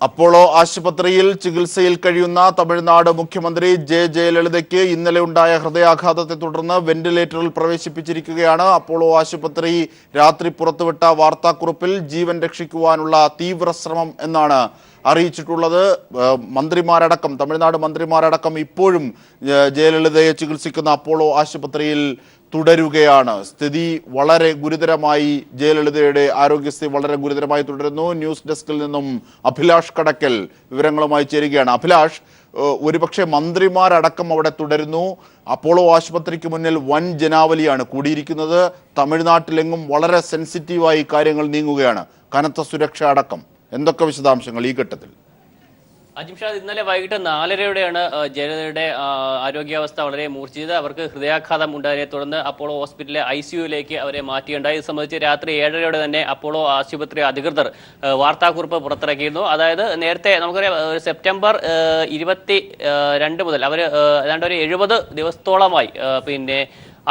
Apollo ആശുപത്രിയിൽ ചികിത്സയിൽ കഴിയുന്ന തമിഴ്നാട് മുഖ്യമന്ത്രി ജയലളിതയ്ക്ക് ഇന്നലെ ഉണ്ടായ ഹൃദയാഘാതത്തെ തുടർന്ന് വെന്റിലേറ്ററിൽ പ്രവേശിപ്പിച്ചിരിക്കുകയാണ്. അപ്പോളോ ആശുപത്രി രാത്രി പുറത്തുവിട്ട വാർത്താക്കുറിപ്പിൽ ജീവൻ രക്ഷിക്കുവാനുള്ള തീവ്ര ശ്രമം എന്നാണ് അറിയിച്ചിട്ടുള്ളത്. മന്ത്രിമാരടക്കം തമിഴ്നാട് മന്ത്രിമാരടക്കം ഇപ്പോഴും ജയലളിതയെ ചികിത്സിക്കുന്ന അപ്പോളോ ആശുപത്രിയിൽ തുടരുകയാണ്. സ്ഥിതി വളരെ ഗുരുതരമായി, ജയലളിതയുടെ ആരോഗ്യസ്ഥിതി വളരെ ഗുരുതരമായി തുടരുന്നു. ന്യൂസ് ഡെസ്കിൽ നിന്നും അഭിലാഷ് കടക്കൽ വിവരങ്ങളുമായി ചേരുകയാണ്. അഭിലാഷ്, ഒരുപക്ഷെ മന്ത്രിമാരടക്കം അവിടെ തുടരുന്നു. അപ്പോളോ ആശുപത്രിക്ക് മുന്നിൽ വൻ ജനാവലിയാണ് കൂടിയിരിക്കുന്നത്. തമിഴ്നാട്ടിലെങ്ങും വളരെ സെൻസിറ്റീവായി കാര്യങ്ങൾ നീങ്ങുകയാണ്, കനത്ത സുരക്ഷ അടക്കം. എന്തൊക്കെ വിശദാംശങ്ങൾ ഈ ഘട്ടത്തിൽ? അജിംഷാദ്, ഇന്നലെ വൈകിട്ട് 4:30യോടെയാണ് ജയലളിതയുടെ ആരോഗ്യാവസ്ഥ വളരെ മൂർച്ഛിച്ചത്. അവർക്ക് ഹൃദയാഘാതം ഉണ്ടായതിനെ തുടർന്ന് അപ്പോളോ ഹോസ്പിറ്റലിലെ ICUയിലേക്ക് അവരെ മാറ്റിയുണ്ടായി. ഇത് സംബന്ധിച്ച് രാത്രി 7:30യോടെ തന്നെ അപ്പോളോ ആശുപത്രി അധികൃതർ വാർത്താക്കുറിപ്പ് പുറത്തിറക്കിയിരുന്നു. അതായത് നേരത്തെ നമുക്കറിയാം, സെപ്റ്റംബർ 22 മുതൽ അവർ ഏതാണ്ട് ഒരു 70 ദിവസത്തോളമായി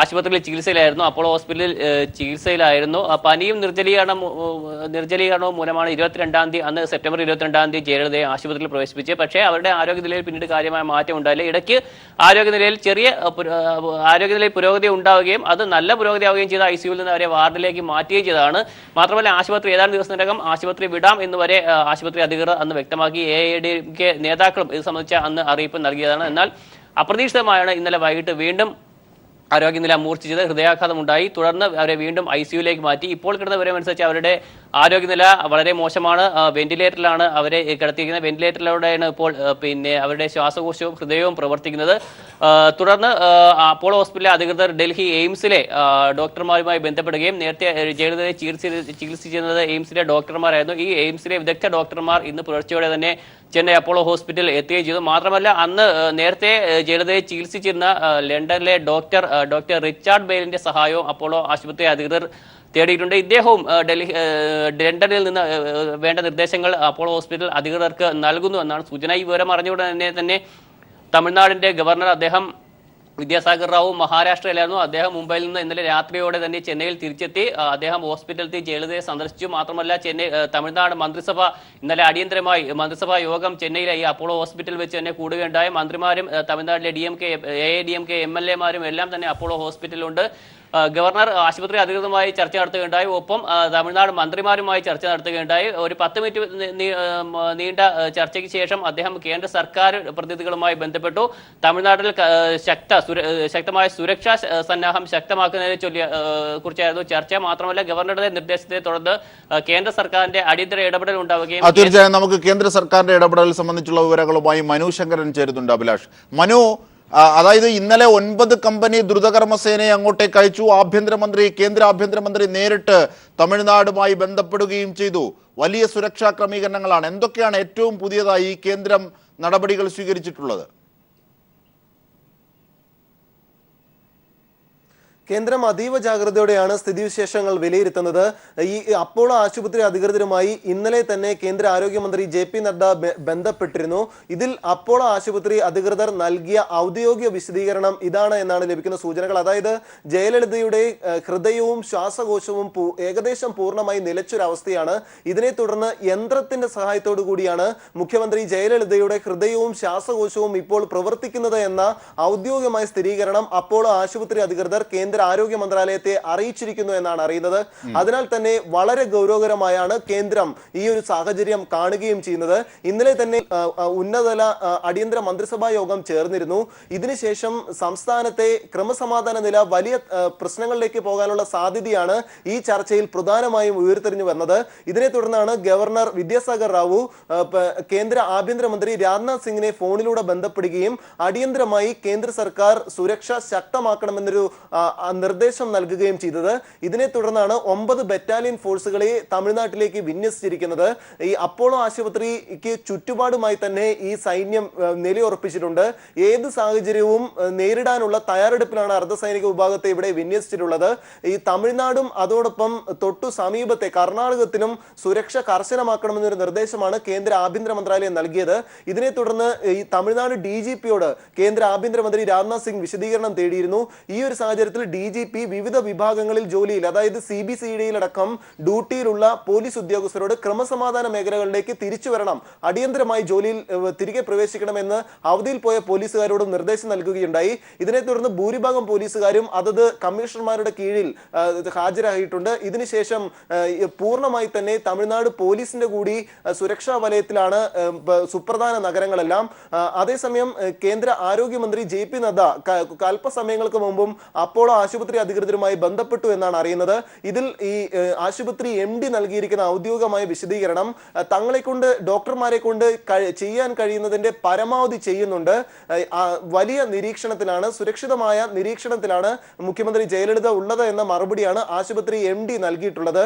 ആശുപത്രിയിൽ ചികിത്സയിലായിരുന്നു. അപ്പോളോ ഹോസ്പിറ്റലിൽ ചികിത്സയിലായിരുന്നു. പനിയും നിർജ്ജലീകരണവും മൂലമാണ് 22-ാം തീയതി, അന്ന് സെപ്റ്റംബർ 22-ാം തീയതി ജയലളിതയെ ആശുപത്രിയിൽ പ്രവേശിപ്പിച്ചത്. പക്ഷേ അവരുടെ ആരോഗ്യനിലയിൽ പിന്നീട് കാര്യമായ മാറ്റം ഉണ്ടായില്ല. ഇടയ്ക്ക് ആരോഗ്യനിലയിൽ പുരോഗതി ഉണ്ടാവുകയും അത് നല്ല പുരോഗതിയാവുകയും ചെയ്ത ICUവിൽ നിന്ന് അവരെ വാർഡിലേക്ക് മാറ്റുകയും ചെയ്തതാണ്. മാത്രമല്ല, ആശുപത്രി ഏതാനും ദിവസത്തിനകം ആശുപത്രി വിടാം എന്ന് വരെ ആശുപത്രി അധികൃതർ അന്ന് വ്യക്തമാക്കി. AIADMK നേതാക്കളും ഇത് സംബന്ധിച്ച അന്ന് അറിയിപ്പ് നൽകിയതാണ്. എന്നാൽ അപ്രതീക്ഷിതമായാണ് ഇന്നലെ വൈകിട്ട് വീണ്ടും ആരോഗ്യനില മൂർച്ഛിച്ചത്. ഹൃദയാഘാതം ഉണ്ടായി. തുടർന്ന് അവരെ വീണ്ടും ICUയിലേക്ക് മാറ്റി. ഇപ്പോൾ കിട്ടുന്ന വിവരമനുസരിച്ച് അവരുടെ ആരോഗ്യനില വളരെ മോശമാണ്. വെന്റിലേറ്ററിലാണ് അവരെ കിടത്തിയിരിക്കുന്നത്. വെന്റിലേറ്ററിലൂടെയാണ് ഇപ്പോൾ അവരുടെ ശ്വാസകോശവും ഹൃദയവും പ്രവർത്തിക്കുന്നത്. തുടർന്ന് അപ്പോളോ ഹോസ്പിറ്റലിലെ അധികൃതർ ഡൽഹി എയിംസിലെ ഡോക്ടർമാരുമായി ബന്ധപ്പെടുകയും, നേരത്തെ ജയലളിതയെ ചികിത്സിച്ചിരുന്നത് എയിംസിലെ ഡോക്ടർമാരായിരുന്നു. ഈ എയിംസിലെ വിദഗ്ധ ഡോക്ടർമാർ ഇന്ന് പുലർച്ചെയോടെ തന്നെ ചെന്നൈ അപ്പോളോ ഹോസ്പിറ്റൽ എത്തുകയും ചെയ്തു. മാത്രമല്ല, അന്ന് നേരത്തെ ജയലളിതയെ ചികിത്സിച്ചിരുന്ന ലണ്ടനിലെ ഡോക്ടർ റിച്ചാർഡ് ബെയിലിന്റെ സഹായവും അപ്പോളോ ആശുപത്രി അധികൃതർ തേടിയിട്ടുണ്ട്. ഇദ്ദേഹവും ലണ്ടനിൽ നിന്ന് വേണ്ട നിർദ്ദേശങ്ങൾ അപ്പോളോ ഹോസ്പിറ്റൽ അധികൃതർക്ക് നൽകുന്നു എന്നാണ് സൂചന. ഈ വിവരം അറിഞ്ഞുകൊണ്ട് തന്നെ തമിഴ്നാടിന്റെ ഗവർണർ വിദ്യാസാഗർ റാവു മഹാരാഷ്ട്രയിലായിരുന്നു. അദ്ദേഹം മുംബൈയിൽ നിന്ന് ഇന്നലെ രാത്രിയോടെ തന്നെ ചെന്നൈയിൽ തിരിച്ചെത്തി. അദ്ദേഹം ഹോസ്പിറ്റലിൽ ജയലളിതയെ സന്ദർശിച്ചു. മാത്രമല്ല, തമിഴ്നാട് മന്ത്രിസഭ ഇന്നലെ അടിയന്തരമായി മന്ത്രിസഭാ യോഗം ചെന്നൈയിലെ ഈ അപ്പോളോ ഹോസ്പിറ്റലിൽ വെച്ച് തന്നെ കൂടുകയുണ്ടായി. മന്ത്രിമാരും തമിഴ്നാട്ടിലെ AIADMK MLA മാരും എല്ലാം തന്നെ അപ്പോളോ ഹോസ്പിറ്റലിലുണ്ട്. ഗവർണർ ആശുപത്രി അധികൃതരുമായി ചർച്ച നടത്തുകയുണ്ടായി. ഒപ്പം തമിഴ്നാട് മന്ത്രിമാരുമായി ചർച്ച നടത്തുകയുണ്ടായി. ഒരു 10 മിനിറ്റ് നീണ്ട ചർച്ചയ്ക്ക് ശേഷം അദ്ദേഹം കേന്ദ്ര സർക്കാർ പ്രതിനിധികളുമായി ബന്ധപ്പെട്ടു. തമിഴ്നാട്ടിൽ ശക്തമായ സുരക്ഷാ സന്നാഹം ശക്തമാക്കുന്നതിനെ കുറിച്ചായിരുന്നു ചർച്ച. മാത്രമല്ല, ഗവർണറുടെ നിർദ്ദേശത്തെ തുടർന്ന് കേന്ദ്ര സർക്കാരിന്റെ അടിയന്തര ഇടപെടൽ ഉണ്ടാവുകയും. തീർച്ചയായും നമുക്ക് കേന്ദ്ര സർക്കാരിന്റെ ഇടപെടൽ സംബന്ധിച്ചുള്ള വിവരങ്ങളുമായി മനു ശങ്കരൻ ചേരുന്നുണ്ട്. അഭിലാഷ്, മനു, അതായത് ഇന്നലെ 9 കമ്പനി ദ്രുതകർമ്മസേനയെ അങ്ങോട്ടേക്ക് അയച്ചു. കേന്ദ്ര ആഭ്യന്തരമന്ത്രി നേരിട്ട് തമിഴ്നാടുമായി ബന്ധപ്പെടുകയും ചെയ്തു. വലിയ സുരക്ഷാ ക്രമീകരണങ്ങളാണ്. എന്തൊക്കെയാണ് ഏറ്റവും പുതിയതായി കേന്ദ്രം നടപടികൾ സ്വീകരിച്ചിട്ടുള്ളത്? കേന്ദ്രം അതീവ ജാഗ്രതയോടെയാണ് സ്ഥിതിവിശേഷങ്ങൾ വിലയിരുത്തുന്നത്. ഈ അപ്പോളോ ആശുപത്രി അധികൃതരുമായി ഇന്നലെ തന്നെ കേന്ദ്ര ആരോഗ്യമന്ത്രി JP നഡ്ഡ ബന്ധപ്പെട്ടിരുന്നു. ഇതിൽ അപ്പോളോ ആശുപത്രി അധികൃതർ നൽകിയ ഔദ്യോഗിക വിശദീകരണം ഇതാണ് എന്നാണ് ലഭിക്കുന്ന സൂചനകൾ. അതായത് ജയലളിതയുടെ ഹൃദയവും ശ്വാസകോശവും ഏകദേശം പൂർണ്ണമായി നിലച്ചൊരവസ്ഥയാണ്. ഇതിനെ തുടർന്ന് യന്ത്രത്തിന്റെ സഹായത്തോടു കൂടിയാണ് മുഖ്യമന്ത്രി ജയലളിതയുടെ ഹൃദയവും ശ്വാസകോശവും ഇപ്പോൾ പ്രവർത്തിക്കുന്നത് എന്ന ഔദ്യോഗികമായ സ്ഥിരീകരണം അപ്പോളോ ആശുപത്രി അധികൃതർ കേന്ദ്ര ആരോഗ്യ മന്ത്രാലയത്തെ അറിയിച്ചിരിക്കുന്നു എന്നാണ് അറിയുന്നത്. അതിനാൽ തന്നെ വളരെ ഗൗരവകരമായാണ് കേന്ദ്രം ഈ ഒരു സാഹചര്യം കാണുകയും ചെയ്യുന്നത്. ഇന്നലെ തന്നെ ഉന്നതതല അടിയന്തര മന്ത്രിസഭാ യോഗം ചേർന്നിരുന്നു. ഇതിനുശേഷം സംസ്ഥാനത്തെ ക്രമസമാധാന നില വലിയ പ്രശ്നങ്ങളിലേക്ക് പോകാനുള്ള സാധ്യതയാണ് ഈ ചർച്ചയിൽ പ്രധാനമായും ഉയർത്തിരിഞ്ഞു വന്നത്. ഇതിനെ തുടർന്നാണ് ഗവർണർ വിദ്യാസാഗർ റാവു കേന്ദ്ര ആഭ്യന്തരമന്ത്രി രാജ്നാഥ് സിംഗിനെ ഫോണിലൂടെ ബന്ധപ്പെടുകയും അടിയന്തരമായി കേന്ദ്ര സർക്കാർ സുരക്ഷ ശക്തമാക്കണമെന്നൊരു നിർദ്ദേശം നൽകുകയും ചെയ്തത്. ഇതിനെ തുടർന്നാണ് 9 ബറ്റാലിയൻ ഫോഴ്സുകളെ തമിഴ്നാട്ടിലേക്ക് വിന്യസിച്ചിരിക്കുന്നത്. ഈ അപ്പോളോ ആശുപത്രിക്ക് ചുറ്റുപാടുമായി തന്നെ ഈ സൈന്യം നിലയുറപ്പിച്ചിട്ടുണ്ട്. ഏത് സാഹചര്യവും നേരിടാനുള്ള തയ്യാറെടുപ്പിലാണ് അർദ്ധസൈനിക വിഭാഗത്തെ ഇവിടെ വിന്യസിച്ചിട്ടുള്ളത്. ഈ തമിഴ്നാടും അതോടൊപ്പം തൊട്ടു സമീപത്തെ കർണാടകത്തിനും സുരക്ഷ കർശനമാക്കണമെന്നൊരു നിർദ്ദേശമാണ് കേന്ദ്ര ആഭ്യന്തര മന്ത്രാലയം നൽകിയത്. ഇതിനെ തുടർന്ന് ഈ തമിഴ്നാട് DGPയോട് കേന്ദ്ര ആഭ്യന്തരമന്ത്രി രാജ്നാഥ് സിംഗ് വിശദീകരണം തേടിയിരുന്നു. ഈ ഒരു സാഹചര്യത്തിൽ DGP വിവിധ വിഭാഗങ്ങളിൽ ജോലിയിൽ, അതായത് CBCIDയിലടക്കം ഡ്യൂട്ടിയിലുള്ള പോലീസ് ഉദ്യോഗസ്ഥരോട് ക്രമസമാധാന മേഖലകളിലേക്ക് തിരിച്ചു വരണം, അടിയന്തരമായി ജോലിയിൽ തിരികെ പ്രവേശിക്കണമെന്ന് അവധിയിൽ പോയ പോലീസുകാരോട് നിർദ്ദേശം നൽകുകയുണ്ടായി. ഇതിനെ തുടർന്ന് ഭൂരിഭാഗം പോലീസുകാരും അതത് കമ്മീഷണർമാരുടെ കീഴിൽ ഹാജരായിട്ടുണ്ട്. ഇതിനുശേഷം പൂർണ്ണമായി തന്നെ തമിഴ്നാട് പോലീസിന്റെ കൂടി സുരക്ഷാ വലയത്തിലാണ് സുപ്രധാന നഗരങ്ങളെല്ലാം. അതേസമയം കേന്ദ്ര ആരോഗ്യമന്ത്രി JP നദ്ദ അല്പസമയങ്ങൾക്ക് മുമ്പും അപ്പോളോ ആശുപത്രി അധികൃതരുമായി ബന്ധപ്പെട്ടു എന്നാണ് അറിയുന്നത്. ഇതിൽ ഈ ആശുപത്രി MD നൽകിയിരിക്കുന്ന ഔദ്യോഗികമായ വിശദീകരണം, തങ്ങളെ കൊണ്ട് ഡോക്ടർമാരെ കൊണ്ട് ചെയ്യാൻ കഴിയുന്നതിന്റെ പരമാവധി ചെയ്യുന്നുണ്ട്, വലിയ നിരീക്ഷണത്തിലാണ്, സുരക്ഷിതമായ നിരീക്ഷണത്തിലാണ് മുഖ്യമന്ത്രി ജയലളിത ഉള്ളത് എന്ന മറുപടിയാണ് ആശുപത്രി MD നൽകിയിട്ടുള്ളത്.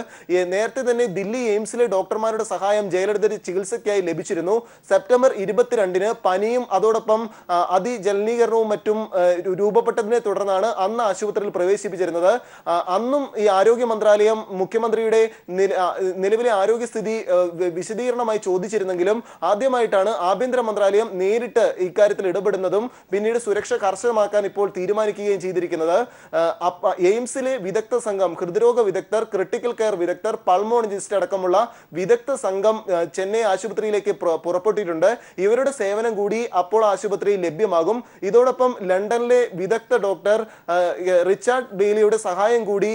നേരത്തെ തന്നെ ദില്ലി എയിംസിലെ ഡോക്ടർമാരുടെ സഹായം ജയലളിതയുടെ ചികിത്സയ്ക്കായി ലഭിച്ചിരുന്നു. സെപ്റ്റംബർ 22-ന് പനിയും അതോടൊപ്പം അതിജലനീകരണവും മറ്റും രൂപപ്പെട്ടതിനെ തുടർന്നാണ് അന്ന് ആശുപത്രിയിൽ പ്രവേശിപ്പിച്ചിരുന്നത്. അന്നും ഈ ആരോഗ്യ മന്ത്രാലയം മുഖ്യമന്ത്രിയുടെ നിലവിലെ ആരോഗ്യസ്ഥിതി വിശദീകരണമായി ചോദിച്ചിരുന്നെങ്കിലും ആദ്യമായിട്ടാണ് ആഭ്യന്തര മന്ത്രാലയം നേരിട്ട് ഇക്കാര്യത്തിൽ ഇടപെടുന്നതും പിന്നീട് സുരക്ഷ കർശനമാക്കാൻ ഇപ്പോൾ തീരുമാനിക്കുകയും ചെയ്തിരിക്കുന്നത്. എയിംസിലെ വിദഗ്ധ സംഘം, ഹൃദ്രോഗ വിദഗ്ധർ, ക്രിട്ടിക്കൽ കെയർ വിദഗ്ധർ, പൾമോളജിസ്റ്റ് അടക്കമുള്ള വിദഗ്ധ സംഘം ചെന്നൈ ആശുപത്രിയിലേക്ക് പുറപ്പെട്ടിട്ടുണ്ട്. ഇവരുടെ സേവനം കൂടി അപ്പോൾ ആശുപത്രിയിൽ ലഭ്യമാകും. ഇതോടൊപ്പം ലണ്ടനിലെ വിദഗ്ധ ഡോക്ടർ റിച്ചാർഡ് ബെയ്ലിയുടെ സഹായം കൂടി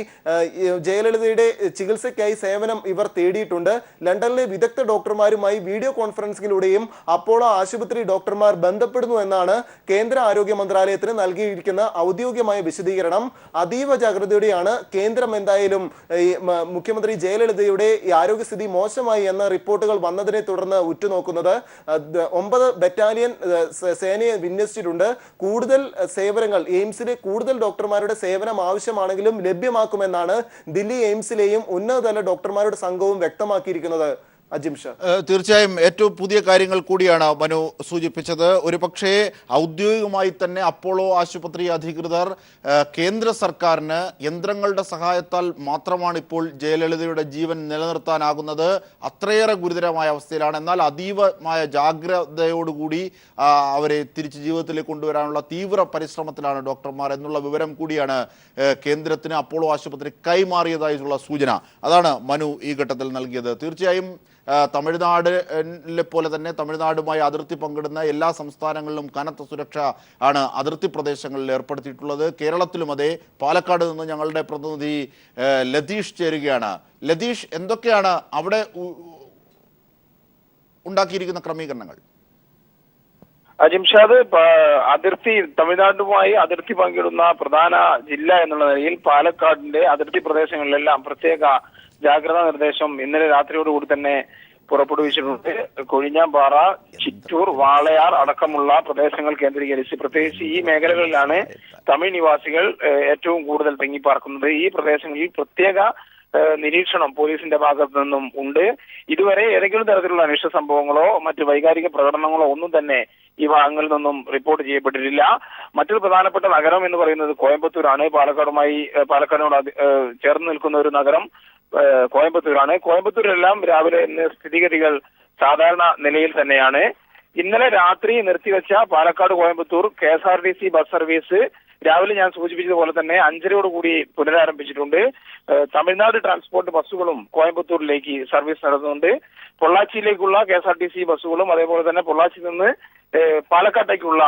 ജയലളിതയുടെ ചികിത്സയ്ക്കായി സേവനം ഇവർ തേടിയിട്ടുണ്ട്. ലണ്ടനിലെ വിദഗ്ധ ഡോക്ടർമാരുമായി വീഡിയോ കോൺഫറൻസിലൂടെയും അപ്പോളോ ആശുപത്രി ഡോക്ടർമാർ ബന്ധപ്പെടുന്നു എന്നാണ് കേന്ദ്ര ആരോഗ്യ മന്ത്രാലയത്തിന് നൽകിയിരിക്കുന്ന ഔദ്യോഗികമായ വിശദീകരണം. അതീവ ജാഗ്രതയോടെയാണ് കേന്ദ്രം എന്തായാലും മുഖ്യമന്ത്രി ജയലളിതയുടെ ആരോഗ്യസ്ഥിതി മോശമായി എന്ന റിപ്പോർട്ടുകൾ വന്നതിനെ തുടർന്ന് ഉറ്റുനോക്കുന്നത്. 9 ബറ്റാലിയൻ സേനയെ വിന്യസിച്ചിട്ടുണ്ട്. കൂടുതൽ സേവനങ്ങൾ, എയിംസിലെ കൂടുതൽ ഡോക്ടർമാരുടെ സേവനം ആവശ്യമാണെങ്കിലും ലഭ്യമാക്കുമെന്നാണ് ദില്ലി എയിംസിലെയും ഉന്നതതല ഡോക്ടർമാരുടെ സംഘവും വ്യക്തമാക്കിയിരിക്കുന്നത്. തീർച്ചയായും ഏറ്റവും പുതിയ കാര്യങ്ങൾ കൂടിയാണ് മനു സൂചിപ്പിച്ചത്. ഒരുപക്ഷേ ഔദ്യോഗികമായി തന്നെ അപ്പോളോ ആശുപത്രി അധികൃതർ കേന്ദ്ര സർക്കാരിന് യന്ത്രങ്ങളുടെ സഹായത്താൽ മാത്രമാണ് ഇപ്പോൾ ജയലളിതയുടെ ജീവൻ നിലനിർത്താനാകുന്നത്, അത്രയേറെ ഗുരുതരമായ അവസ്ഥയിലാണ്, എന്നാൽ അതീവമായ ജാഗ്രതയോടുകൂടി അവരെ തിരിച്ച് ജീവിതത്തിലേക്ക് കൊണ്ടുവരാനുള്ള തീവ്ര പരിശ്രമത്തിലാണ് ഡോക്ടർമാർ എന്നുള്ള വിവരം കൂടിയാണ് കേന്ദ്രത്തിന് അപ്പോളോ ആശുപത്രി കൈമാറിയതായിട്ടുള്ള സൂചന. അതാണ് മനു ഈ ഘട്ടത്തിൽ നൽകിയത്. തീർച്ചയായും തമിഴ്നാടിലെ പോലെ തന്നെ തമിഴ്നാടുമായി അതിർത്തി പങ്കിടുന്ന എല്ലാ സംസ്ഥാനങ്ങളിലും കനത്ത സുരക്ഷ ആണ് അതിർത്തി പ്രദേശങ്ങളിൽ ഏർപ്പെടുത്തിയിട്ടുള്ളത്. കേരളത്തിലും അതെ. പാലക്കാട് നിന്ന് ഞങ്ങളുടെ പ്രതിനിധി ലതീഷ് ചേരുകയാണ്. ലതീഷ്, എന്തൊക്കെയാണ് അവിടെ ഉണ്ടാക്കിയിരിക്കുന്ന ക്രമീകരണങ്ങൾ? ജിംഷാദ്, തമിഴ്നാടുമായി അതിർത്തി പങ്കിടുന്ന പ്രധാന ജില്ല എന്നുള്ള നിലയിൽ പാലക്കാടിന്റെ അതിർത്തി പ്രദേശങ്ങളിലെല്ലാം പ്രത്യേക ജാഗ്രതാ നിർദ്ദേശം ഇന്നലെ രാത്രിയോടുകൂടി തന്നെ പുറപ്പെടുവിച്ചിട്ടുണ്ട്. കൊഴിഞ്ഞാമ്പാറ, ചിറ്റൂർ, വാളയാർ അടക്കമുള്ള പ്രദേശങ്ങൾ കേന്ദ്രീകരിച്ച് പ്രത്യേകിച്ച് ഈ മേഖലകളിലാണ് തമിഴ് നിവാസികൾ ഏറ്റവും കൂടുതൽ തിങ്ങിപ്പാർക്കുന്നത്. ഈ പ്രദേശങ്ങളിൽ പ്രത്യേക നിരീക്ഷണം പോലീസിന്റെ ഭാഗത്തു നിന്നും ഉണ്ട്. ഇതുവരെ ഏതെങ്കിലും തരത്തിലുള്ള അനിഷ്ട സംഭവങ്ങളോ മറ്റ് വൈകാരിക പ്രകടനങ്ങളോ ഒന്നും തന്നെ ഈ ഭാഗങ്ങളിൽ നിന്നും റിപ്പോർട്ട് ചെയ്യപ്പെട്ടിട്ടില്ല. മറ്റൊരു പ്രധാനപ്പെട്ട നഗരം എന്ന് പറയുന്നത് കോയമ്പത്തൂരാണ്. പാലക്കാടിനോട് ചേർന്ന് നിൽക്കുന്ന ഒരു നഗരം കോയമ്പത്തൂരാണ്. കോയമ്പത്തൂരിലെല്ലാം രാവിലെ ഇന്ന് സ്ഥിതിഗതികൾ സാധാരണ നിലയിൽ തന്നെയാണ്. ഇന്നലെ രാത്രി നിർത്തിവെച്ച Palakkad Coimbatore KSRTC bus service രാവിലെ ഞാൻ സൂചിപ്പിച്ചതുപോലെ തന്നെ 5:30 പുനരാരംഭിച്ചിട്ടുണ്ട്. തമിഴ്നാട് ട്രാൻസ്പോർട്ട് ബസ്സുകളും കോയമ്പത്തൂരിലേക്ക് സർവീസ് നടത്തുന്നുണ്ട്. പൊള്ളാച്ചിയിലേക്കുള്ള KSRTC ബസ്സുകളും അതേപോലെ തന്നെ പൊള്ളാച്ചിയിൽ നിന്ന് പാലക്കാട്ടേക്കുള്ള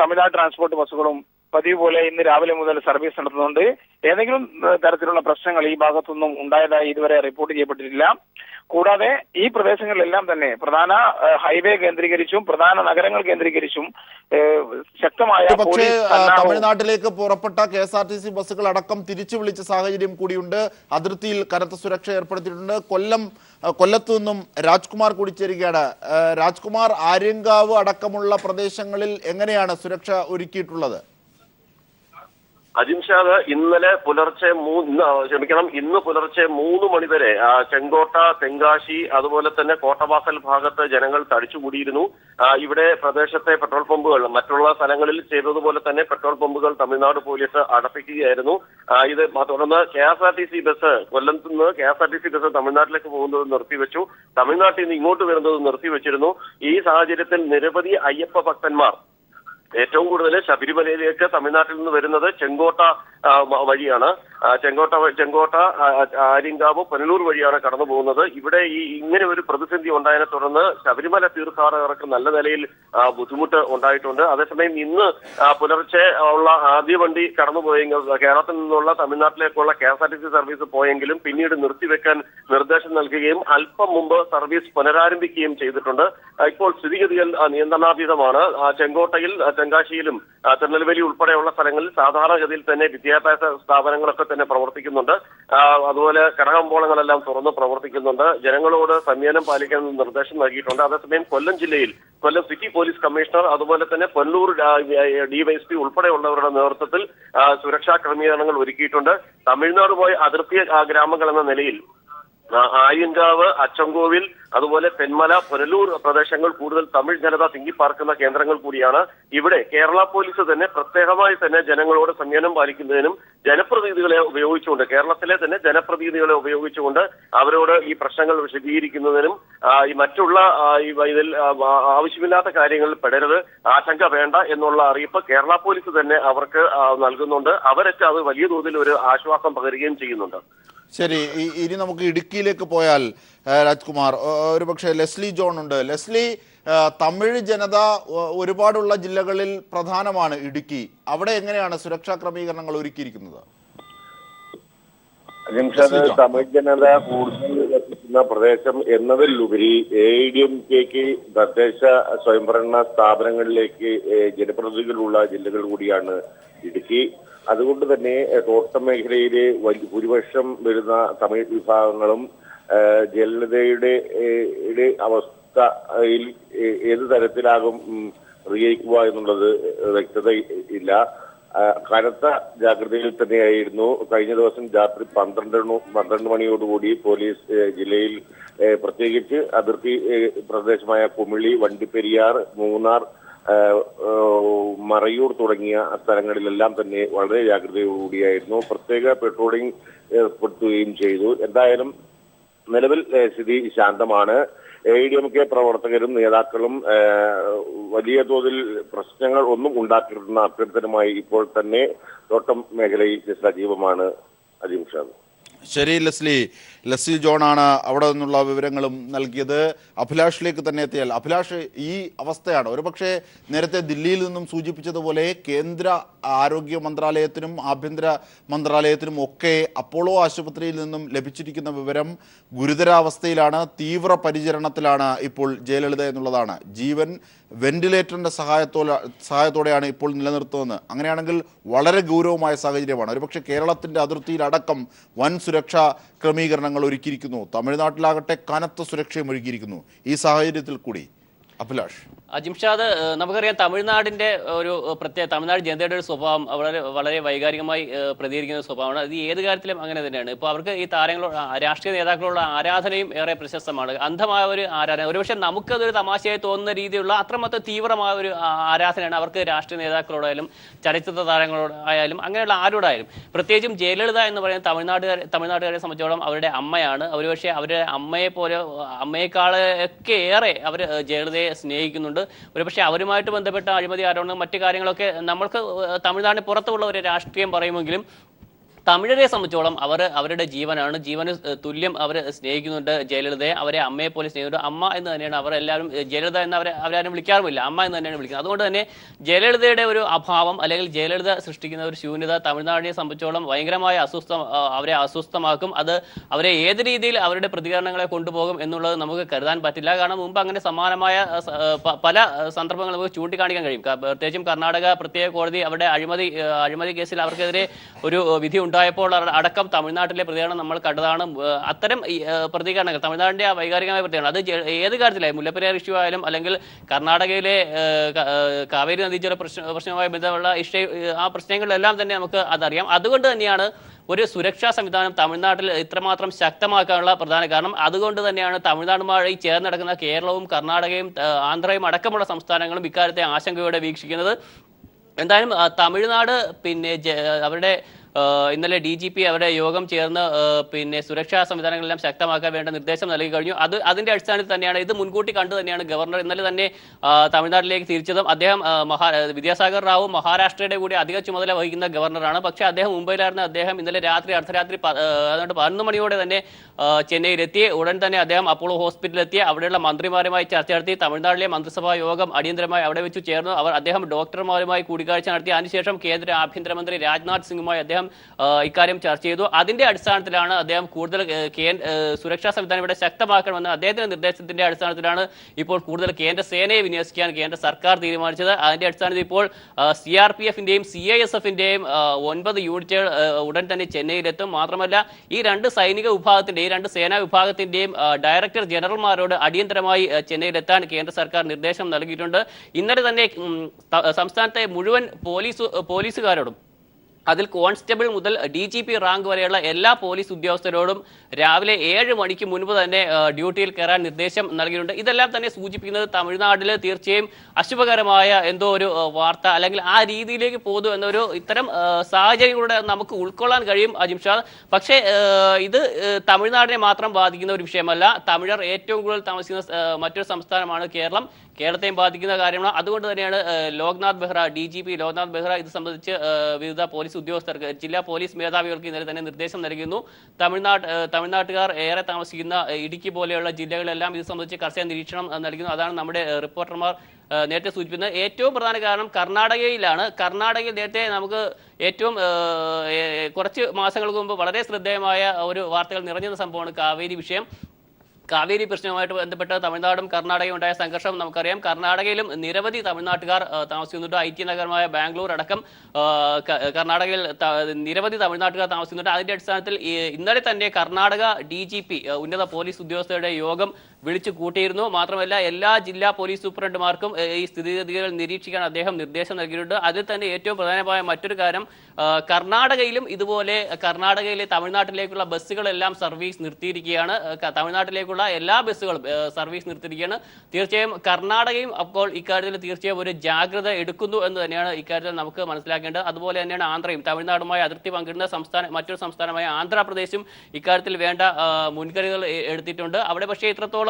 തമിഴ്നാട് ട്രാൻസ്പോർട്ട് ബസ്സുകളും പതിവ് പോലെ ഇന്ന് രാവിലെ മുതൽ സർവീസ് നടത്തുന്നുണ്ട്. ഏതെങ്കിലും തരത്തിലുള്ള പ്രശ്നങ്ങൾ ഈ ഭാഗത്തൊന്നും ഉണ്ടായതായി ഇതുവരെ റിപ്പോർട്ട് ചെയ്യപ്പെട്ടിട്ടില്ല. കൂടാതെ ഈ പ്രദേശങ്ങളിലെല്ലാം തന്നെ പ്രധാന ഹൈവേ കേന്ദ്രീകരിച്ചും പ്രധാന നഗരങ്ങൾ കേന്ദ്രീകരിച്ചും ശക്തമായ തമിഴ്നാട്ടിലേക്ക് പുറപ്പെട്ട KSRTC ബസ്സുകൾ അടക്കം തിരിച്ചു വിളിച്ച സാഹചര്യം കൂടിയുണ്ട്. അതിർത്തിയിൽ കനത്ത സുരക്ഷ ഏർപ്പെടുത്തിയിട്ടുണ്ട്. കൊല്ലത്തു നിന്നും രാജ്കുമാർ കൂടി ചേരുകയാണ്. രാജ്കുമാർ, ആര്യങ്കാവ് അടക്കമുള്ള പ്രദേശങ്ങളിൽ എങ്ങനെയാണ് സുരക്ഷ ഒരുക്കിയിട്ടുള്ളത്? അജിംഷാദ്, ഇന്ന് പുലർച്ചെ 3 മണി വരെ ചെങ്കോട്ട, തെങ്കാശി അതുപോലെ തന്നെ കോട്ടവാസൽ ഭാഗത്ത് ജനങ്ങൾ തടിച്ചുകൂടിയിരുന്നു. ഇവിടെ പ്രദേശത്തെ പെട്രോൾ പമ്പുകൾ മറ്റുള്ള സ്ഥലങ്ങളിൽ ചെയ്തതുപോലെ തന്നെ പെട്രോൾ പമ്പുകൾ തമിഴ്നാട് പോലീസ് അടപ്പിക്കുകയായിരുന്നു. ഇത് തുടർന്ന് KSRTC ബസ്, കൊല്ലത്ത് നിന്ന് KSRTC ബസ് തമിഴ്നാട്ടിലേക്ക് പോകുന്നത് നിർത്തിവെച്ചു. തമിഴ്നാട്ടിൽ നിന്ന് ഇങ്ങോട്ട് വരുന്നത് നിർത്തിവെച്ചിരുന്നു. ഈ സാഹചര്യത്തിൽ നിരവധി അയ്യപ്പ ഭക്തന്മാർ ഏറ്റവും കൂടുതൽ ശബരിമലയിലേക്ക് തമിഴ്നാട്ടിൽ നിന്ന് വരുന്നത് ചെങ്കോട്ട വഴിയാണ്. ചെങ്കോട്ട ആര്യങ്കാവ് പുനലൂർ വഴിയാണ് കടന്നു പോകുന്നത്. ഇവിടെ ഇങ്ങനെ ഒരു പ്രതിസന്ധി ഉണ്ടായതിനെ തുടർന്ന് ശബരിമല തീർത്ഥാടകർക്ക് നല്ല നിലയിൽ ബുദ്ധിമുട്ട് ഉണ്ടായിട്ടുണ്ട്. അതേസമയം ഇന്ന് പുലർച്ചെ ഉള്ള ആദ്യ വണ്ടി കടന്നുപോയെങ്കിൽ കേരളത്തിൽ നിന്നുള്ള തമിഴ്നാട്ടിലേക്കുള്ള KSRTC സർവീസ് പോയെങ്കിലും പിന്നീട് നിർത്തിവെക്കാൻ നിർദ്ദേശം നൽകുകയും അല്പം മുമ്പ് സർവീസ് പുനരാരംഭിക്കുകയും ചെയ്തിട്ടുണ്ട്. ഇപ്പോൾ സ്ഥിതിഗതികൾ നിയന്ത്രണാതീതമാണ്. ചെങ്കോട്ടയിൽ, തെങ്കാശിയിലും തിരുനെൽവേലി ഉൾപ്പെടെയുള്ള സ്ഥലങ്ങളിൽ സാധാരണഗതിയിൽ തന്നെ വിദ്യാഭ്യാസ സ്ഥാപനങ്ങളൊക്കെ തന്നെ പ്രവർത്തിക്കുന്നുണ്ട്. അതുപോലെ കടകമ്പോളങ്ങളെല്ലാം തുറന്ന് പ്രവർത്തിക്കുന്നുണ്ട്. ജനങ്ങളോട് സംയമനം പാലിക്കാൻ നിർദ്ദേശം നൽകിയിട്ടുണ്ട്. അതേസമയം കൊല്ലം ജില്ലയിൽ കൊല്ലം സിറ്റി പോലീസ് കമ്മീഷണർ അതുപോലെ തന്നെ കൊല്ലൂർ DYSP ഉൾപ്പെടെയുള്ളവരുടെ നേതൃത്വത്തിൽ സുരക്ഷാ ക്രമീകരണങ്ങൾ ഒരുക്കിയിട്ടുണ്ട്. തമിഴ്നാടുമായി അതിർത്തി ഗ്രാമങ്ങൾ എന്ന നിലയിൽ ആര്യങ്കാവ്, അച്ചൻകോവിൽ, അതുപോലെ തെന്മല, പുനലൂർ പ്രദേശങ്ങൾ കൂടുതൽ തമിഴ് ജനത തിങ്ങിപ്പാർക്കുന്ന കേന്ദ്രങ്ങൾ കൂടിയാണ്. ഇവിടെ കേരള പോലീസ് തന്നെ പ്രത്യേകമായി തന്നെ ജനങ്ങളോട് സംയമനം പാലിക്കുന്നതിനും ജനപ്രതിനിധികളെ ഉപയോഗിച്ചുകൊണ്ട്, കേരളത്തിലെ തന്നെ ജനപ്രതിനിധികളെ ഉപയോഗിച്ചുകൊണ്ട് അവരോട് ഈ പ്രശ്നങ്ങൾ വിശദീകരിക്കുന്നതിനും ഈ മറ്റുള്ള ഇതിൽ ആവശ്യമില്ലാത്ത കാര്യങ്ങളിൽ പെടരുത്, ആശങ്ക വേണ്ട എന്നുള്ള അറിയിപ്പ് കേരള പോലീസ് തന്നെ അവർക്ക് നൽകുന്നുണ്ട്. അവരൊക്കെ അത് വലിയ തോതിൽ ഒരു ആശ്വാസം പകരുകയും ചെയ്യുന്നുണ്ട്. ശരി, ഇനി നമുക്ക് ഇടുക്കിയിലേക്ക് പോയാൽ രാജ്കുമാർ, ഒരുപക്ഷെ ലെസ്ലി ജോൺ ഉണ്ട്. ലെസ്ലി, തമിഴ് ജനത ഒരുപാടുള്ള ജില്ലകളിൽ പ്രധാനമാണ് ഇടുക്കി. അവിടെ എങ്ങനെയാണ് സുരക്ഷാ ക്രമീകരണങ്ങൾ ഒരുക്കിയിരിക്കുന്നത്? തമിഴ് ജനത കൂടുതൽ വസിക്കുന്ന പ്രദേശം എന്നതിലുപരി AIADMKക്ക് തദ്ദേശ സ്വയംഭരണ സ്ഥാപനങ്ങളിലേക്ക് ജനപ്രതിനിധികളുള്ള ജില്ലകൾ കൂടിയാണ് ഇടുക്കി. അതുകൊണ്ട് തന്നെ തോട്ടം മേഖലയിലെ ഭൂരിപക്ഷം വരുന്ന തമിഴ് വിഭാഗങ്ങളും ജയലളിതയുടെ അവസ്ഥയിൽ ഏത് തരത്തിലാകും പ്രതികരിക്കുക എന്നുള്ളത് വ്യക്തത ഇല്ല. കനത്ത ജാഗ്രതയിൽ തന്നെയായിരുന്നു. കഴിഞ്ഞ ദിവസം രാത്രി 12 മണിയോടുകൂടി പോലീസ് ജില്ലയിൽ പ്രത്യേകിച്ച് അതിർത്തി പ്രദേശമായ കുമിളി, വണ്ടിപ്പെരിയാർ, മൂന്നാർ, മറയൂർ തുടങ്ങിയ സ്ഥലങ്ങളിലെല്ലാം തന്നെ വളരെ ജാഗ്രതയോടുകൂടിയായിരുന്നു. പ്രത്യേക പെട്രോളിംഗ് ഏർപ്പെടുത്തുകയും ചെയ്തു. എന്തായാലും നിലവിൽ സ്ഥിതി ശാന്തമാണ്. AIADMK പ്രവർത്തകരും നേതാക്കളും വലിയ തോതിൽ പ്രശ്നങ്ങൾ ഒന്നും ഉണ്ടാക്കിയിരുന്ന അഭ്യർത്ഥനമായി ഇപ്പോൾ തന്നെ തോട്ടം മേഖലയിൽ സജീവമാണ്. അജിംഷാദ്. ശരി ലെസ്ലി ജോണാണ് അവിടെ നിന്നുള്ള വിവരങ്ങളും നൽകിയത്. അഭിലാഷിലേക്ക് തന്നെ എത്തിയാൽ, അഭിലാഷ്, ഈ അവസ്ഥയാണ് ഒരുപക്ഷെ നേരത്തെ ദില്ലിയിൽ നിന്നും സൂചിപ്പിച്ചതുപോലെ കേന്ദ്ര ആരോഗ്യ മന്ത്രാലയത്തിനും ആഭ്യന്തര മന്ത്രാലയത്തിനും ഒക്കെ അപ്പോളോ ആശുപത്രിയിൽ നിന്നും ലഭിച്ചിരിക്കുന്ന വിവരം ഗുരുതരാവസ്ഥയിലാണ്, തീവ്ര പരിചരണത്തിലാണ് ഇപ്പോൾ ജയലളിത എന്നുള്ളതാണ്. ജീവൻ വെന്റിലേറ്ററിൻ്റെ സഹായത്തോടെയാണ് ഇപ്പോൾ നിലനിർത്തുന്നത്. അങ്ങനെയാണെങ്കിൽ വളരെ ഗൗരവമായ സാഹചര്യമാണ്. ഒരുപക്ഷെ കേരളത്തിൻ്റെ അതിർത്തിയിലടക്കം വൻ സുരക്ഷാ ക്രമീകരണങ്ങൾ ഒരുക്കിയിരിക്കുന്നു. തമിഴ്നാട്ടിലാകട്ടെ കനത്ത സുരക്ഷയും ഒരുക്കിയിരിക്കുന്നു. ഈ സാഹചര്യത്തിൽ കൂടി അഭിലാഷ്. അജിംഷാദ്, നമുക്കറിയാം തമിഴ്നാടിന്റെ ഒരു തമിഴ്നാട് ജനതയുടെ ഒരു സ്വഭാവം വളരെ വൈകാരികമായി പ്രതികരിക്കുന്ന സ്വഭാവമാണ്. അത് ഏത് കാര്യത്തിലും അങ്ങനെ തന്നെയാണ്. ഇപ്പോൾ അവർക്ക് ഈ താരങ്ങളോട്, രാഷ്ട്രീയ നേതാക്കളുള്ള ആരാധനയും ഏറെ പ്രശസ്തമാണ്. അന്ധമായ ഒരു ആരാധന, ഒരുപക്ഷെ നമുക്കതൊരു തമാശയായി തോന്നുന്ന രീതിയിലുള്ള അത്രമാത്രം തീവ്രമായ ഒരു ആരാധനയാണ് അവർക്ക് രാഷ്ട്രീയ നേതാക്കളോടായാലും ചലച്ചിത്ര താരങ്ങളോടായാലും അങ്ങനെയുള്ള ആരോടായാലും. പ്രത്യേകിച്ചും ജയലളിത എന്ന് പറയുന്ന തമിഴ്നാട്ടുകാരെ സംബന്ധിച്ചോളം അവരുടെ അമ്മയാണ്. ഒരുപക്ഷെ അവരുടെ അമ്മയെക്കാളൊക്കെ ഏറെ അവർ ജയലളിതയെ സ്നേഹിക്കുന്നുണ്ട്. ഒരുപക്ഷെ അവരുമായിട്ട് ബന്ധപ്പെട്ട അഴിമതി ആരോപണം, മറ്റു കാര്യങ്ങളൊക്കെ നമ്മൾക്ക് തമിഴ്നാടിന് പുറത്തുള്ള ഒരു രാഷ്ട്രീയം പറയുമെങ്കിലും തമിഴരെ സംബന്ധിച്ചോളം അവരുടെ ജീവനാണ്. ജീവന് തുല്യം അവർ സ്നേഹിക്കുന്നുണ്ട് ജയലളിതയെ. അവരെ അമ്മയെ പോലെ സ്നേഹിക്കുന്നുണ്ട്. അമ്മ എന്ന് തന്നെയാണ് അവരെല്ലാവരും, ജയലളിത എന്ന് അവരാരും വിളിക്കാറുമില്ല, അമ്മ എന്ന് തന്നെയാണ് വിളിക്കുന്നത്. അതുകൊണ്ട് തന്നെ ജയലളിതയുടെ ഒരു അഭാവം അല്ലെങ്കിൽ ജയലളിത സൃഷ്ടിക്കുന്ന ഒരു ശൂന്യത തമിഴ്നാടിനെ സംബന്ധിച്ചോളം ഭയങ്കരമായ അവരെ അസ്വസ്ഥമാക്കും. അത് അവരെ ഏത് രീതിയിൽ അവരുടെ പ്രതികരണങ്ങളെ കൊണ്ടുപോകും എന്നുള്ളത് നമുക്ക് കരുതാൻ പറ്റില്ല. കാരണം മുമ്പ് അങ്ങനെ സമാനമായ പല സന്ദർഭങ്ങൾ നമുക്ക് ചൂണ്ടിക്കാണിക്കാൻ കഴിയും. പ്രത്യേകിച്ചും കർണാടക പ്രത്യേക കോടതി അവരുടെ അഴിമതി കേസിൽ അവർക്കെതിരെ ഒരു വിധി ഉണ്ടായപ്പോൾ അടക്കം തമിഴ്നാട്ടിലെ പ്രതികരണം നമ്മൾ കണ്ടതാണ്. അത്തരം പ്രതികരണങ്ങൾ, തമിഴ്നാടിന്റെ ആ വൈകാരികമായ പ്രതികരണം, അത് ഏത് കാര്യത്തിലായി, മുല്ലപ്പെരിയാർ ഇഷ്യൂ ആയാലും അല്ലെങ്കിൽ കർണാടകയിലെ കാവേരി നദീജല പ്രശ്നവുമായി ബന്ധമുള്ള ആ പ്രശ്നങ്ങളിലെല്ലാം തന്നെ നമുക്ക് അതറിയാം. അതുകൊണ്ട് തന്നെയാണ് ഒരു സുരക്ഷാ സംവിധാനം തമിഴ്നാട്ടിൽ ഇത്രമാത്രം ശക്തമാക്കാനുള്ള പ്രധാന കാരണം. അതുകൊണ്ട് തന്നെയാണ് തമിഴ്നാടുമായി ചേർന്ന് നടക്കുന്ന കേരളവും കർണാടകയും ആന്ധ്രയും അടക്കമുള്ള സംസ്ഥാനങ്ങളും ഇക്കാര്യത്തെ ആശങ്കയോടെ വീക്ഷിക്കുന്നത്. എന്തായാലും തമിഴ്നാട് അവരുടെ ഇന്നലെ DGP അവരുടെ യോഗം ചേർന്ന് പിന്നെ സുരക്ഷാ സംവിധാനങ്ങളെല്ലാം ശക്തമാക്കാൻ വേണ്ട നിർദ്ദേശം നൽകി കഴിഞ്ഞു. അതിന്റെ അടിസ്ഥാനത്തിൽ തന്നെയാണ് ഇത് മുൻകൂട്ടി കണ്ടു തന്നെയാണ് ഗവർണർ ഇന്നലെ തന്നെ തമിഴ്നാട്ടിലേക്ക് തിരിച്ചതും. അദ്ദേഹം വിദ്യാസാഗർ റാവു മഹാരാഷ്ട്രയുടെ കൂടി അധിക ചുമതല വഹിക്കുന്ന ഗവർണറാണ്. പക്ഷേ അദ്ദേഹം മുംബൈയിലായിരുന്ന അദ്ദേഹം ഇന്നലെ അർദ്ധരാത്രി 11 മണിയോടെ തന്നെ ചെന്നൈയിലെത്തി. ഉടൻ തന്നെ അദ്ദേഹം അപ്പോളോ ഹോസ്പിറ്റലിലെത്തി. അവിടെയുള്ള മന്ത്രിമാരുമായി ചർച്ച നടത്തി. തമിഴ്നാട്ടിലെ മന്ത്രിസഭാ യോഗം അടിയന്തരമായി അവിടെ വെച്ച് ചേർന്നു. അദ്ദേഹം ഡോക്ടർമാരുമായി കൂടിക്കാഴ്ച നടത്തി. അതിനുശേഷം കേന്ദ്ര ആഭ്യന്തരമന്ത്രി രാജ്നാഥ് സിംഗുമായി അദ്ദേഹം ഇക്കാര്യം ചർച്ച ചെയ്തു. അതിന്റെ അടിസ്ഥാനത്തിലാണ് അദ്ദേഹം കൂടുതൽ സുരക്ഷാ സംവിധാനം ഇവിടെ ശക്തമാക്കണമെന്ന് അദ്ദേഹത്തിന്റെ നിർദ്ദേശത്തിന്റെ അടിസ്ഥാനത്തിലാണ് ഇപ്പോൾ കൂടുതൽ കേന്ദ്ര സേനയെ വിന്യസിക്കാൻ കേന്ദ്ര സർക്കാർ തീരുമാനിച്ചത്. അതിന്റെ അടിസ്ഥാനത്തിൽ ഇപ്പോൾ CRPF-ന്റെയും CISF-ന്റെയും 9 യൂണിറ്റുകൾ ഉടൻ തന്നെ ചെന്നൈയിലെത്തും. മാത്രമല്ല ഈ രണ്ട് സൈനിക വിഭാഗത്തിന്റെ രണ്ട് സേനാ വിഭാഗത്തിന്റെയും ഡയറക്ടർ ജനറൽമാരോട് അടിയന്തരമായി ചെന്നൈയിലെത്താൻ കേന്ദ്ര സർക്കാർ നിർദ്ദേശം നൽകിയിട്ടുണ്ട്. ഇന്നലെ തന്നെ സംസ്ഥാനത്തെ മുഴുവൻ പോലീസുകാരോടും അതിൽ കോൺസ്റ്റബിൾ മുതൽ DGP റാങ്ക് വരെയുള്ള എല്ലാ പോലീസ് ഉദ്യോഗസ്ഥരോടും രാവിലെ 7 മണിക്ക് മുൻപ് തന്നെ ഡ്യൂട്ടിയിൽ കയറാൻ നിർദ്ദേശം നൽകിയിട്ടുണ്ട്. ഇതെല്ലാം തന്നെ സൂചിപ്പിക്കുന്നത് തമിഴ്നാട്ടിൽ തീർച്ചയായും അശുഭകരമായ എന്തോ ഒരു വാർത്ത അല്ലെങ്കിൽ ആ രീതിയിലേക്ക് പോകുന്നു എന്നൊരു ഇത്തരം സാഹചര്യങ്ങളുടെ നമുക്ക് ഉൾക്കൊള്ളാൻ കഴിയും അജിംഷാദ്. പക്ഷേ ഇത് തമിഴ്നാടിനെ മാത്രം ബാധിക്കുന്ന ഒരു വിഷയമല്ല. തമിഴർ ഏറ്റവും കൂടുതൽ താമസിക്കുന്ന മറ്റൊരു സംസ്ഥാനമാണ് കേരളം. കേരളത്തെയും ബാധിക്കുന്ന കാര്യമാണ്. അതുകൊണ്ട് തന്നെയാണ് ലോക്നാഥ് ബെഹ്റ DGP ലോക്നാഥ് ബെഹ്റ ഇത് സംബന്ധിച്ച് വിവിധ പോലീസ് ഉദ്യോഗസ്ഥർക്ക് ജില്ലാ പോലീസ് മേധാവികൾക്ക് ഇന്നലെ തന്നെ നിർദ്ദേശം നൽകിയിരുന്നു. തമിഴ്നാട്ടുകാർ ഏറെ താമസിക്കുന്ന ഇടുക്കി പോലെയുള്ള ജില്ലകളിലെല്ലാം ഇത് സംബന്ധിച്ച് കർശന നിരീക്ഷണം നൽകുന്നു. അതാണ് നമ്മുടെ റിപ്പോർട്ടർമാർ നേരത്തെ സൂചിപ്പിക്കുന്നത്. ഏറ്റവും പ്രധാന കാരണം കർണാടകയിലാണ്. കർണാടകയിൽ നേരത്തെ നമുക്ക് ഏറ്റവും കുറച്ച് മാസങ്ങൾക്ക് മുമ്പ് വളരെ ശ്രദ്ധേയമായ ഒരു വാർത്തകൾ നിറഞ്ഞ സംഭവമാണ് കാവേരി വിഷയം. കാവേരി പ്രശ്നവുമായിട്ട് ബന്ധപ്പെട്ട് തമിഴ്നാടും കർണാടകയും ഉണ്ടായ സംഘർഷം നമുക്കറിയാം. കർണാടകയിലും നിരവധി തമിഴ്നാട്ടുകാർ താമസിക്കുന്നുണ്ട്. IT നഗരമായ ബാംഗ്ലൂർ അടക്കം കർണാടകയിൽ നിരവധി തമിഴ്നാട്ടുകാർ താമസിക്കുന്നുണ്ട്. അതിന്റെ അടിസ്ഥാനത്തിൽ ഇന്നലെ തന്നെ കർണാടക DGP ഉന്നത പോലീസ് ഉദ്യോഗസ്ഥരുടെ യോഗം വിളിച്ചു കൂട്ടിയിരുന്നു. മാത്രമല്ല എല്ലാ ജില്ലാ പോലീസ് സൂപ്രണ്ടുമാർക്കും ഈ സ്ഥിതിഗതികൾ നിരീക്ഷിക്കാൻ അദ്ദേഹം നിർദ്ദേശം നൽകിയിട്ടുണ്ട്. അതിൽ തന്നെ ഏറ്റവും പ്രധാനമായ മറ്റൊരു കാര്യം കർണാടകയിലും ഇതുപോലെ കർണാടകയിലെ തമിഴ്നാട്ടിലേക്കുള്ള ബസ്സുകളെല്ലാം സർവീസ് നിർത്തിയിരിക്കുകയാണ്. തമിഴ്നാട്ടിലേക്കുള്ള എല്ലാ ബസ്സുകളും സർവീസ് നിർത്തിയിരിക്കുകയാണ്. തീർച്ചയായും കർണാടകയും അപ്പോൾ ഇക്കാര്യത്തിൽ തീർച്ചയായും ഒരു ജാഗ്രത എടുക്കുന്നു എന്ന് തന്നെയാണ് ഇക്കാര്യത്തിൽ നമുക്ക് മനസ്സിലാക്കേണ്ടത്. അതുപോലെ തന്നെയാണ് ആന്ധ്രയും. തമിഴ്നാടുമായി അതിർത്തി പങ്കിടുന്ന മറ്റൊരു സംസ്ഥാനമായ ആന്ധ്രാപ്രദേശും ഇക്കാര്യത്തിൽ വേണ്ട മുൻകരുതൽ എടുത്തിട്ടുണ്ട്. അവിടെ പക്ഷേ ഇത്രത്തോളം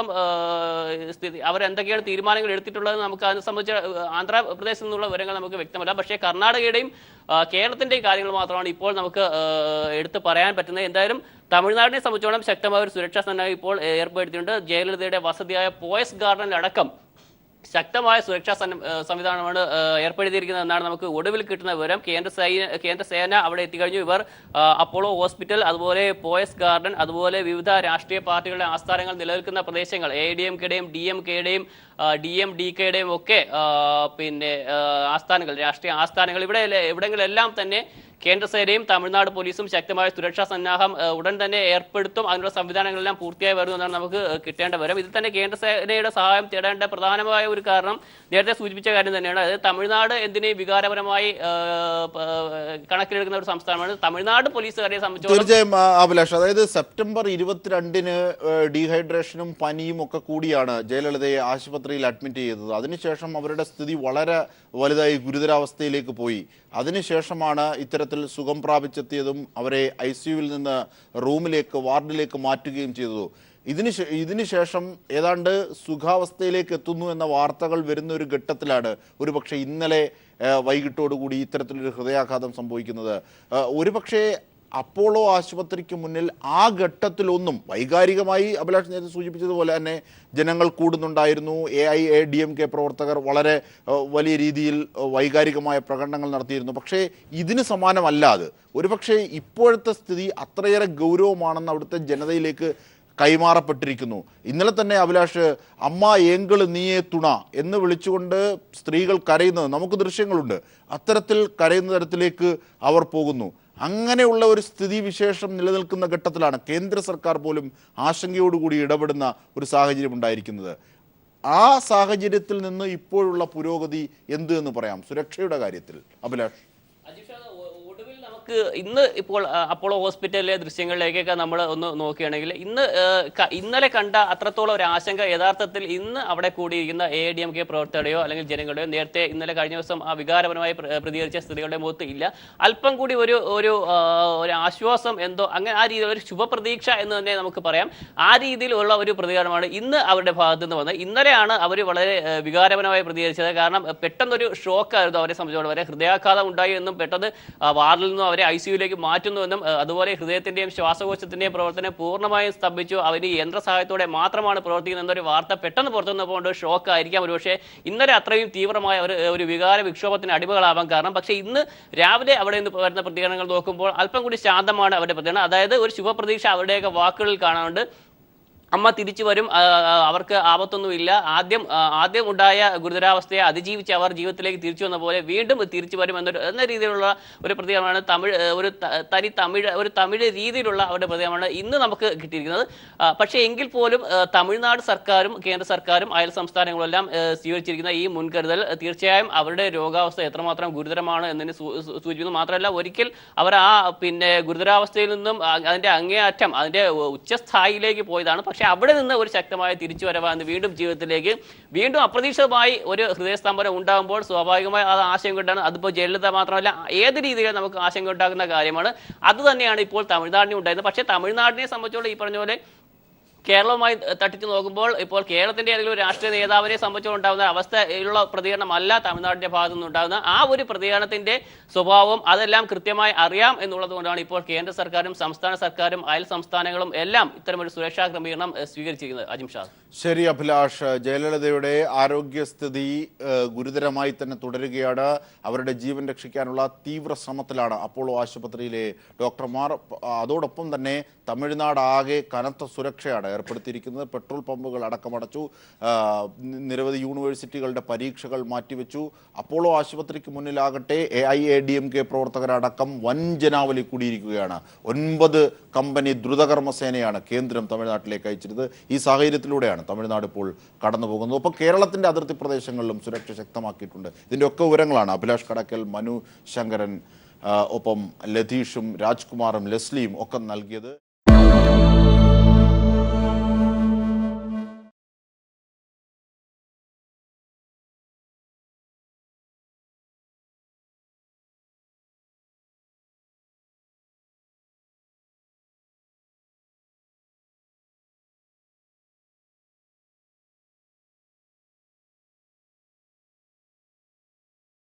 അവരെന്തൊക്കെയാണ് തീരുമാനങ്ങൾ എടുത്തിട്ടുള്ളത് നമുക്ക് അതിനെ സംബന്ധിച്ച് ആന്ധ്രാപ്രദേശിൽ നിന്നുള്ള വിവരങ്ങൾ നമുക്ക് വ്യക്തമല്ല. പക്ഷേ കർണാടകയുടെയും കേരളത്തിന്റെയും കാര്യങ്ങൾ മാത്രമാണ് ഇപ്പോൾ നമുക്ക് എടുത്ത് പറയാൻ പറ്റുന്നത്. എന്തായാലും തമിഴ്നാടിനെ സംബന്ധിച്ചോളം ശക്തമായ ഒരു സുരക്ഷാ സംവിധാനം ഇപ്പോൾ ഏർപ്പെടുത്തിയിട്ടുണ്ട്. ജയലളിതയുടെ വസതിയായ പോയസ് ഗാർഡനിലടക്കം ശക്തമായ സുരക്ഷാ സംവിധാനമാണ് ഏർപ്പെടുത്തിയിരിക്കുന്നത് എന്നാണ് നമുക്ക് ഒടുവിൽ കിട്ടുന്ന വിവരം. കേന്ദ്ര സേന അവിടെ എത്തിക്കഴിഞ്ഞു. ഇവർ അപ്പോളോ ഹോസ്പിറ്റൽ, അതുപോലെ പോയസ് ഗാർഡൻ, അതുപോലെ വിവിധ രാഷ്ട്രീയ പാർട്ടികളുടെ ആസ്ഥാനങ്ങൾ നിലനിൽക്കുന്ന പ്രദേശങ്ങൾ AIADMKയുടെയും DMKയുടെയും DMDKയുടെയും ഒക്കെ പിന്നെ ആസ്ഥാനങ്ങൾ, രാഷ്ട്രീയ ആസ്ഥാനങ്ങൾ ഇവിടങ്ങളിലെല്ലാം തന്നെ കേന്ദ്ര സേനയും തമിഴ്നാട് പോലീസും ശക്തമായ സുരക്ഷാ സന്നാഹം ഉടൻ തന്നെ ഏർപ്പെടുത്തും. അതിനുള്ള സംവിധാനങ്ങളെല്ലാം പൂർത്തിയായി വരുമെന്നാണ് നമുക്ക് കിട്ടേണ്ട വിവരം. ഇതിൽ തന്നെ കേന്ദ്ര സേനയുടെ സഹായം തേടേണ്ട പ്രധാനമായ ഒരു കാരണം നേരത്തെ സൂചിപ്പിച്ച കാര്യം തന്നെയാണ്. അതായത് തമിഴ്നാട് എന്തിനേയും വികാരപരമായി കണക്കിലെടുക്കുന്ന ഒരു സംസ്ഥാനമാണ്. തമിഴ്നാട് പോലീസുകാരെ സംബന്ധിച്ച് തീർച്ചയായും അഭിലാഷ്, അതായത് സെപ്റ്റംബർ 22-ന് ഡീഹൈഡ്രേഷനും പനിയും ഒക്കെ കൂടിയാണ് ജയലളിതയെ ആശുപത്രിയിൽ അഡ്മിറ്റ് ചെയ്തത്. അതിനുശേഷം അവരുടെ സ്ഥിതി വളരെ വലുതായി ഗുരുതരാവസ്ഥയിലേക്ക് പോയി. അതിനുശേഷമാണ് ഇത്തരത്തിൽ സുഖം പ്രാപിച്ചെത്തിയതും അവരെ ICUവിൽ നിന്ന് വാർഡിലേക്ക് മാറ്റുകയും ചെയ്തതു. ഇതിനുശേഷം ഏതാണ്ട് സുഖാവസ്ഥയിലേക്ക് എത്തുന്നു എന്ന വാർത്തകൾ വരുന്ന ഒരു ഘട്ടത്തിലാണ് ഒരുപക്ഷെ ഇന്നലെ വൈകിട്ടോടുകൂടി ഇത്തരത്തിലൊരു ഹൃദയാഘാതം സംഭവിക്കുന്നത്. ഒരുപക്ഷെ അപ്പോളോ ആശുപത്രിക്ക് മുന്നിൽ ആ ഘട്ടത്തിലൊന്നും വൈകാരികമായി അഭിലാഷ് നേരത്തെ സൂചിപ്പിച്ചതുപോലെ തന്നെ ജനങ്ങൾ കൂടുന്നുണ്ടായിരുന്നു. AIADMK പ്രവർത്തകർ വളരെ വലിയ രീതിയിൽ വൈകാരികമായ പ്രകടനങ്ങൾ നടത്തിയിരുന്നു. പക്ഷേ ഇതിന് സമാനമല്ലാതെ ഒരുപക്ഷെ ഇപ്പോഴത്തെ സ്ഥിതി അത്രയേറെ ഗൗരവമാണെന്ന് അവിടുത്തെ ജനതയിലേക്ക് കൈമാറപ്പെട്ടിരിക്കുന്നു. ഇന്നലെ തന്നെ അഭിലാഷ് അമ്മ ഏങ്കിള് നീയെ തുണ എന്ന് വിളിച്ചുകൊണ്ട് സ്ത്രീകൾ കരയുന്നത് നമുക്ക് ദൃശ്യങ്ങളുണ്ട്. അത്തരത്തിൽ കരയുന്ന തരത്തിലേക്ക് അവർ പോകുന്നു. അങ്ങനെയുള്ള ഒരു സ്ഥിതിവിശേഷം നിലനിൽക്കുന്ന ഘട്ടത്തിലാണ് കേന്ദ്ര സർക്കാർ പോലും ആശങ്കയോടുകൂടി ഇടപെടുന്ന ഒരു സാഹചര്യം ഉണ്ടായിരിക്കുന്നത്. ആ സാഹചര്യത്തിൽ നിന്ന് ഇപ്പോഴുള്ള പുരോഗതി എന്ത് എന്ന് പറയാം സുരക്ഷയുടെ കാര്യത്തിൽ അഭിലാഷ്? ഒടുവിൽ ഇന്ന് ഇപ്പോൾ അപ്പോളോ ഹോസ്പിറ്റലിലെ ദൃശ്യങ്ങളിലേക്കൊക്കെ നമ്മൾ ഒന്ന് നോക്കുകയാണെങ്കിൽ ഇന്നലെ കണ്ട അത്രത്തോളം ഒരു ആശങ്ക യഥാർത്ഥത്തിൽ ഇന്ന് അവിടെ കൂടിയിരിക്കുന്ന AIADMK പ്രവർത്തകരുടെയോ അല്ലെങ്കിൽ ജനങ്ങളുടെയോ നേരത്തെ ഇന്നലെ കഴിഞ്ഞ ദിവസം ആ വികാരപരമായി പ്രതികരിച്ച സ്ത്രീകളുടെ മുഖത്ത് ഇല്ല. അല്പം കൂടി ഒരു ആശ്വാസം എന്തോ അങ്ങനെ ആ രീതിയിൽ ഒരു ശുഭപ്രതീക്ഷ എന്ന് തന്നെ നമുക്ക് പറയാം. ആ രീതിയിലുള്ള ഒരു പ്രതികരണമാണ് ഇന്ന് അവരുടെ ഭാഗത്തു നിന്ന് വന്നത്. ഇന്നലെയാണ് അവർ വളരെ വികാരപരമായി പ്രതികരിച്ചത്. കാരണം പെട്ടെന്നൊരു ഷോക്കായിരുന്നു അവരെ സംബന്ധിച്ചോളം. വരെ ഹൃദയാഘാതം ഉണ്ടായി എന്നും പെട്ടെന്ന് വാർഡിൽ നിന്നും അവരെ ICUലേക്ക് മാറ്റുന്നുവെന്നും അതുപോലെ ഹൃദയത്തിന്റെയും ശ്വാസകോശത്തിന്റെയും പ്രവർത്തനം പൂർണ്ണമായും സ്തംഭിച്ചു, അവർ ഈ യന്ത്ര സഹായത്തോടെ മാത്രമാണ് പ്രവർത്തിക്കുന്നത് എന്നൊരു വാർത്ത പെട്ടെന്ന് പുറത്തു വന്നപ്പോൾ ഷോക്ക് ആയിരിക്കാം ഒരുപക്ഷെ ഇന്നലെ അത്രയും തീവ്രമായ ഒരു വികാര വിക്ഷോഭത്തിന് അടിമകളാവാൻ കാരണം. പക്ഷേ ഇന്ന് രാവിലെ അവിടെ നിന്ന് വരുന്ന പ്രതികരണങ്ങൾ നോക്കുമ്പോൾ അല്പം കൂടി ശാന്തമാണ് അവരുടെ പ്രതികരണം. അതായത് ഒരു ശുഭപ്രതീക്ഷ അവരുടെയൊക്കെ വാക്കുകളിൽ കാണാനുണ്ട്. അമ്മ തിരിച്ചു വരും, അവർക്ക് ആപത്തൊന്നുമില്ല, ആദ്യം ഉണ്ടായ ഗുരുതരാവസ്ഥയെ അതിജീവിച്ച് അവർ ജീവിതത്തിലേക്ക് തിരിച്ചു വന്ന പോലെ വീണ്ടും തിരിച്ചു വരും എന്ന രീതിയിലുള്ള ഒരു പ്രതികരണമാണ് ഒരു തമിഴ് രീതിയിലുള്ള അവരുടെ പ്രതികരണമാണ് ഇന്ന് നമുക്ക് കിട്ടിയിരിക്കുന്നത്. പക്ഷേ എങ്കിൽ പോലും തമിഴ്നാട് സർക്കാരും കേന്ദ്ര സർക്കാരും അയൽ സംസ്ഥാനങ്ങളെല്ലാം സ്വീകരിച്ചിരിക്കുന്ന ഈ മുൻകരുതൽ തീർച്ചയായും അവരുടെ രോഗാവസ്ഥ എത്രമാത്രം ഗുരുതരമാണ് എന്നതിന് സൂചിപ്പിക്കുന്നു. മാത്രമല്ല ഒരിക്കൽ അവർ ഗുരുതരാവസ്ഥയിൽ നിന്നും അതിന്റെ അങ്ങേയറ്റം അതിന്റെ ഉച്ചസ്ഥായിയിലേക്ക് പോയതാണ്. പക്ഷെ അവിടെ നിന്ന് ഒരു ശക്തമായ തിരിച്ചുവരവാണ് വീണ്ടും ജീവിതത്തിലേക്ക് വീണ്ടും അപ്രതീക്ഷിതമായി ഒരു ഹൃദയസ്തംഭനം ഉണ്ടാകുമ്പോൾ സ്വാഭാവികമായി അത് ആശങ്ക ഉണ്ടാണ്. അതിപ്പോൾ ജയലളിത മാത്രമല്ല ഏത് രീതിയിലും നമുക്ക് ആശങ്ക ഉണ്ടാകുന്ന കാര്യമാണ്. അത് തന്നെയാണ് ഇപ്പോൾ തമിഴ്നാടിന് ഉണ്ടായിരുന്നത്. പക്ഷേ തമിഴ്നാടിനെ സംബന്ധിച്ചോളം ഈ പറഞ്ഞ പോലെ കേരളവുമായി തട്ടിച്ചു നോക്കുമ്പോൾ ഇപ്പോൾ കേരളത്തിന്റെ ഏതെങ്കിലും ഒരു രാഷ്ട്രീയ നേതാവിനെ സംബന്ധിച്ചുണ്ടാകുന്ന അവസ്ഥയിലുള്ള പ്രതികരണമല്ല തമിഴ്നാടിന്റെ ഭാഗത്തു നിന്നുണ്ടാകുന്ന ആ ഒരു പ്രതികരണത്തിന്റെ സ്വഭാവം അതെല്ലാം കൃത്യമായി അറിയാം എന്നുള്ളത് കൊണ്ടാണ് ഇപ്പോൾ കേന്ദ്ര സർക്കാരും സംസ്ഥാന സർക്കാരും അയൽ സംസ്ഥാനങ്ങളും എല്ലാം ഇത്തരമൊരു സുരക്ഷാ ക്രമീകരണം സ്വീകരിച്ചിരിക്കുന്നത്. അജിം ഷാ. ശരി അഭിലാഷ്, ജയലളിതയുടെ ആരോഗ്യസ്ഥിതി ഗുരുതരമായി തന്നെ തുടരുകയാണ്. അവരുടെ ജീവൻ രക്ഷിക്കാനുള്ള തീവ്ര ശ്രമത്തിലാണ് അപ്പോളോ ആശുപത്രിയിലെ ഡോക്ടർമാർ. അതോടൊപ്പം തന്നെ തമിഴ്നാട് ആകെ കനത്ത സുരക്ഷയാണ് ഏർപ്പെടുത്തിയിരിക്കുന്നത്. പെട്രോൾ പമ്പുകൾ അടക്കമടച്ചു, നിരവധി യൂണിവേഴ്സിറ്റികളുടെ പരീക്ഷകൾ മാറ്റിവെച്ചു. അപ്പോളോ ആശുപത്രിക്ക് മുന്നിലാകട്ടെ AIADMK പ്രവർത്തകരടക്കം വൻ ജനാവലി കൂടിയിരിക്കുകയാണ്. 9 കമ്പനി ദ്രുതകർമ്മസേനയാണ് കേന്ദ്രം തമിഴ്നാട്ടിലേക്ക് അയച്ചിരുന്നത്. ഈ സാഹചര്യത്തിലൂടെയാണ് തമിഴ്നാട് ഇപ്പോൾ കടന്നു പോകുന്നത്. ഒപ്പം കേരളത്തിന്റെ അതിർത്തി പ്രദേശങ്ങളിലും സുരക്ഷ ശക്തമാക്കിയിട്ടുണ്ട്. ഇതിന്റെ ഒക്കെ വിവരങ്ങളാണ് അഭിലാഷ് കടക്കൽ, മനു ശങ്കരൻ, ഒപ്പം ലതീഷും രാജ്കുമാറും ലെസ്ലിയും ഒക്കെ നൽകിയത്.